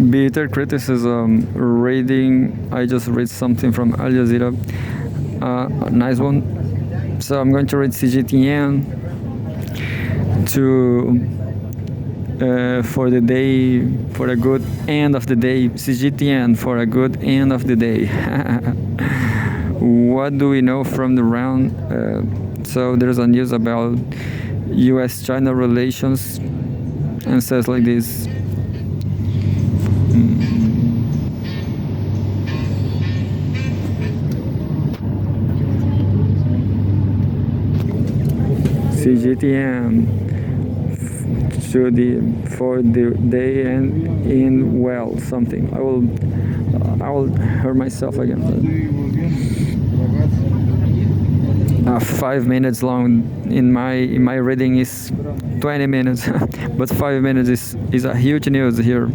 Bitter criticism. I just read something from Al Jazeera. A nice one. So I'm going to read CGTN to for the day, for a good end of the day. CGTN for a good end of the day. What do we know from the round? So there's a news about U.S.-China relations, and says like this. CGTN for the day and in well something. I will hurt myself again. 5 minutes long. In my reading is 20 minutes, but 5 minutes is a huge news here.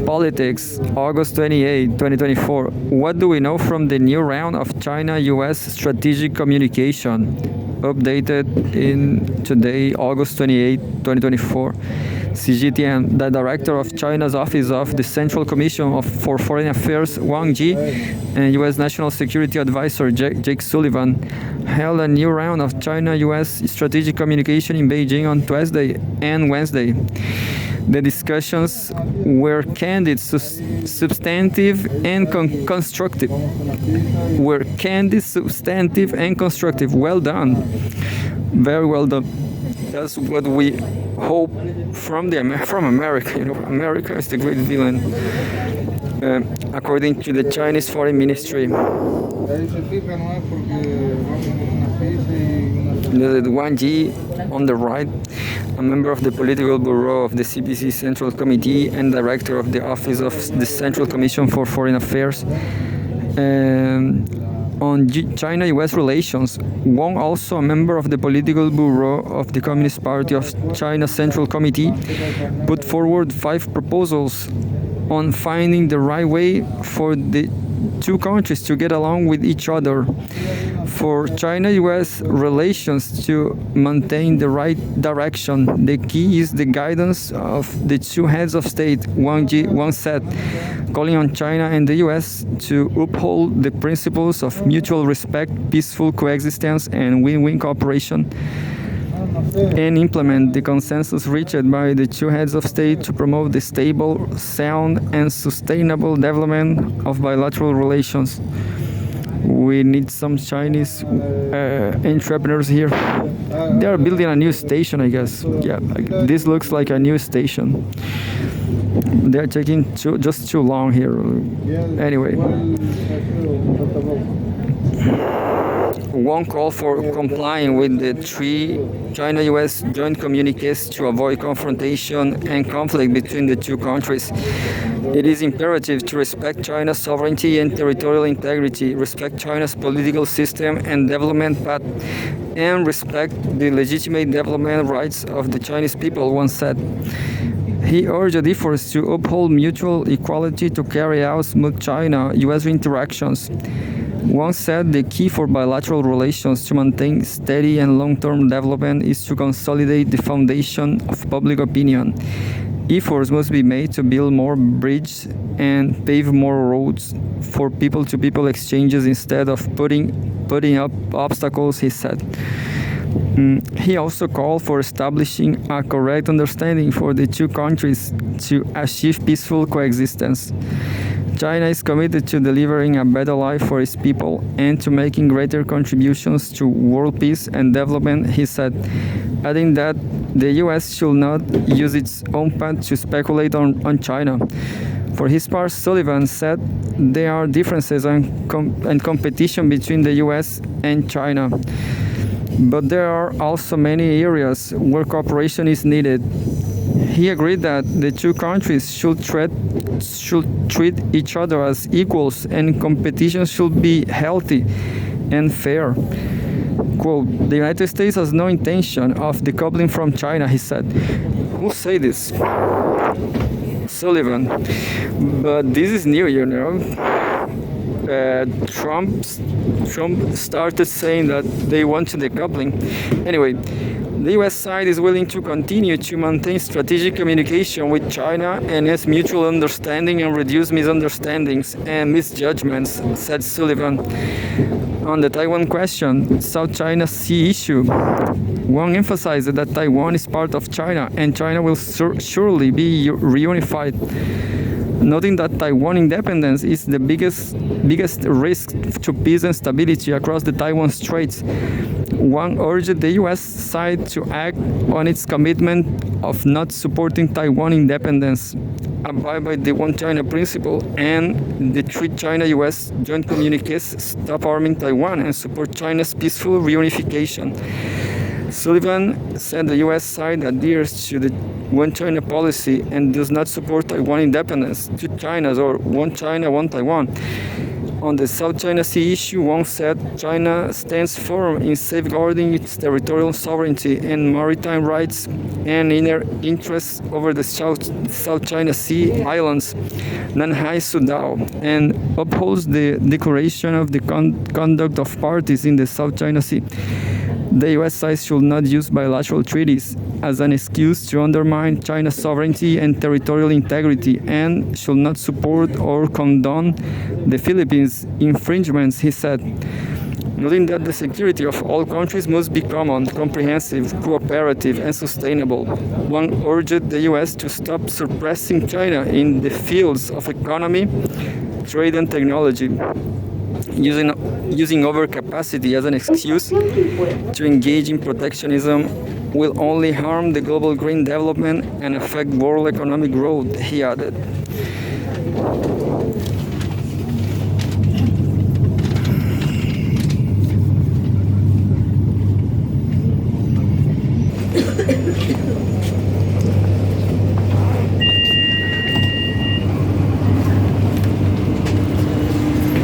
Politics, August 28, 2024. What do we know from the new round of China-U.S. strategic communication? Updated in today, August 28, 2024. CGTN, the director of China's Office of the Central Commission for Foreign Affairs, Wang Yi, and U.S. National Security Advisor Jake Sullivan held a new round of China-U.S. strategic communication in Beijing on Tuesday and Wednesday. The discussions were candid, substantive, and constructive. Well done. Very well done. That's what we hope from America. You know, America is the great villain, according to the Chinese Foreign Ministry. The Wang Yi on the right, a member of the Political Bureau of the CPC Central Committee and director of the Office of the Central Commission for Foreign Affairs. On China-U.S. relations, Wang, also a member of the Political Bureau of the Communist Party of China Central Committee, put forward 5 proposals on finding the right way for the two countries to get along with each other. For China-U.S. relations to maintain the right direction, the key is the guidance of the two heads of state, Wang said, calling on China and the U.S. to uphold the principles of mutual respect, peaceful coexistence, and win-win cooperation, and implement the consensus reached by the two heads of state to promote the stable, sound, and sustainable development of bilateral relations. We need some Chinese entrepreneurs here. They are building a new station, I guess. Yeah, this looks like a new station. They are taking just too long here. Anyway. One call for complying with the 3 China-U.S. joint communiques to avoid confrontation and conflict between the two countries. It is imperative to respect China's sovereignty and territorial integrity, respect China's political system and development path, and respect the legitimate development rights of the Chinese people, one said. He urged efforts to uphold mutual equality to carry out smooth China-U.S. interactions. Wang said the key for bilateral relations to maintain steady and long-term development is to consolidate the foundation of public opinion. Efforts must be made to build more bridges and pave more roads for people-to-people exchanges instead of putting up obstacles, he said. He also called for establishing a correct understanding for the two countries to achieve peaceful coexistence. China is committed to delivering a better life for its people and to making greater contributions to world peace and development, he said, adding that the U.S. should not use its own path to speculate on China. For his part, Sullivan said there are differences and competition between the U.S. and China, but there are also many areas where cooperation is needed. He agreed that the two countries should treat each other as equals and competition should be healthy and fair. Quote, the United States has no intention of decoupling from China, he said. Who say this? Sullivan. But this is new, you know. Trump started saying that they want to decoupling. Anyway, The US side is willing to continue to maintain strategic communication with China and its mutual understanding and reduce misunderstandings and misjudgments, said Sullivan. On the Taiwan question, South China Sea issue, Wang emphasized that Taiwan is part of China and China will surely be reunified, noting that Taiwan independence is the biggest risk to peace and stability across the Taiwan Straits. Wang urged the U.S. side to act on its commitment of not supporting Taiwan independence, abide by the One China principle, and the three China-U.S. joint communiques stop arming Taiwan and support China's peaceful reunification. Sullivan said the U.S. side adheres to the One China policy and does not support Taiwan independence, two Chinas or one China, one Taiwan. On the South China Sea issue, Wang said China stands firm in safeguarding its territorial sovereignty and maritime rights and inner interests over the South China Sea islands, Nanhai Sudao, and upholds the declaration of the conduct of parties in the South China Sea. The U.S. side should not use bilateral treaties as an excuse to undermine China's sovereignty and territorial integrity and should not support or condone the Philippines' infringements, he said, noting that the security of all countries must be common, comprehensive, cooperative, and sustainable. Wang urged the U.S. to stop suppressing China in the fields of economy, trade, and technology, using overcapacity as an excuse to engage in protectionism will only harm the global green development and affect world economic growth, he added.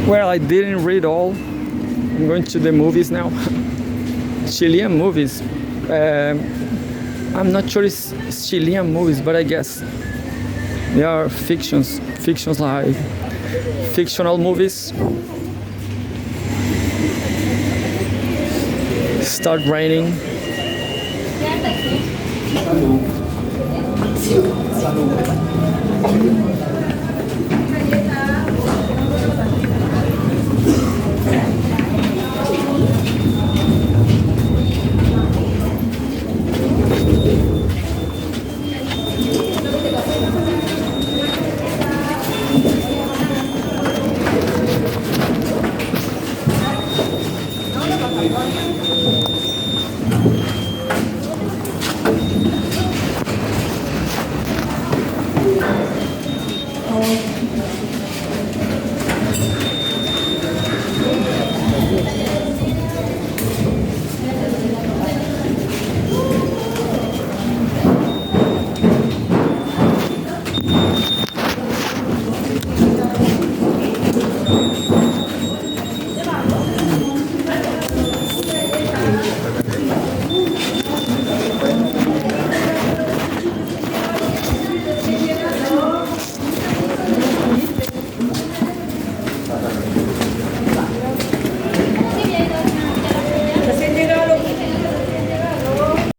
Well, I didn't read all. I'm going to the movies now. Chilean movies. I'm not sure it's Chilean movies, but I guess they are fictions like fictional movies. Start raining.